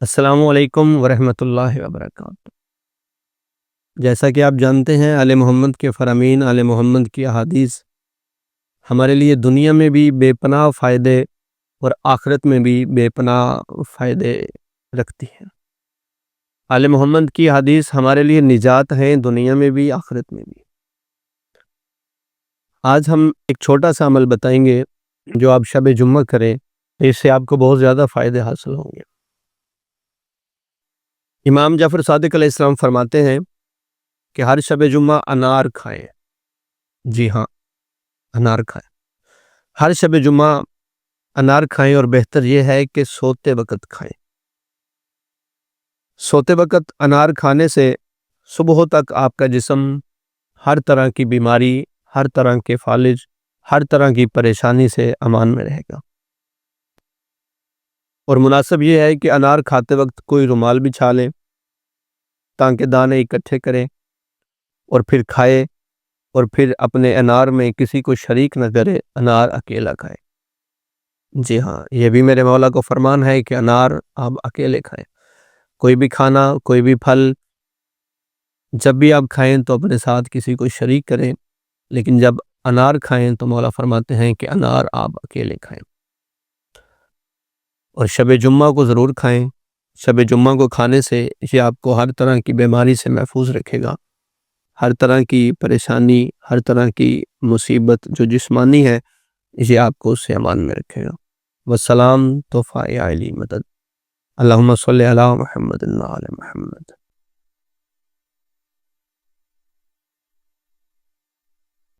السلام علیکم ورحمۃ اللہ وبرکاتہ۔ جیسا کہ آپ جانتے ہیں، آل محمد کے فرامین، آل محمد کی احادیث ہمارے لیے دنیا میں بھی بے پناہ فائدے اور آخرت میں بھی بے پناہ فائدے رکھتی ہیں۔ آل محمد کی احادیث ہمارے لیے نجات ہیں، دنیا میں بھی آخرت میں بھی۔ آج ہم ایک چھوٹا سا عمل بتائیں گے جو آپ شب جمعہ کریں، اس سے آپ کو بہت زیادہ فائدے حاصل ہوں گے۔ امام جعفر صادق علیہ السلام فرماتے ہیں کہ ہر شب جمعہ انار کھائیں۔ جی ہاں، انار کھائیں۔ ہر شب جمعہ انار کھائیں، اور بہتر یہ ہے کہ سوتے وقت کھائیں۔ سوتے وقت انار کھانے سے صبح تک آپ کا جسم ہر طرح کی بیماری، ہر طرح کے فالج، ہر طرح کی پریشانی سے امان میں رہے گا۔ اور مناسب یہ ہے کہ انار کھاتے وقت کوئی رومال بچھا لیں تاکہ دانے اکٹھے کریں اور پھر کھائے، اور پھر اپنے انار میں کسی کو شریک نہ کرے، انار اکیلا کھائے۔ جی ہاں، یہ بھی میرے مولا کو فرمان ہے کہ انار آپ اکیلے کھائیں۔ کوئی بھی کھانا، کوئی بھی پھل جب بھی آپ کھائیں تو اپنے ساتھ کسی کو شریک کریں، لیکن جب انار کھائیں تو مولا فرماتے ہیں کہ انار آپ اکیلے کھائیں۔ اور شب جمعہ کو ضرور کھائیں۔ شب جمعہ کو کھانے سے یہ آپ کو ہر طرح کی بیماری سے محفوظ رکھے گا، ہر طرح کی پریشانی، ہر طرح کی مصیبت جو جسمانی ہے، یہ آپ کو اس سے امان میں رکھے گا۔ والسلام تحفہ علی مدد۔ اللہم صلی علی محمد و علی محمد۔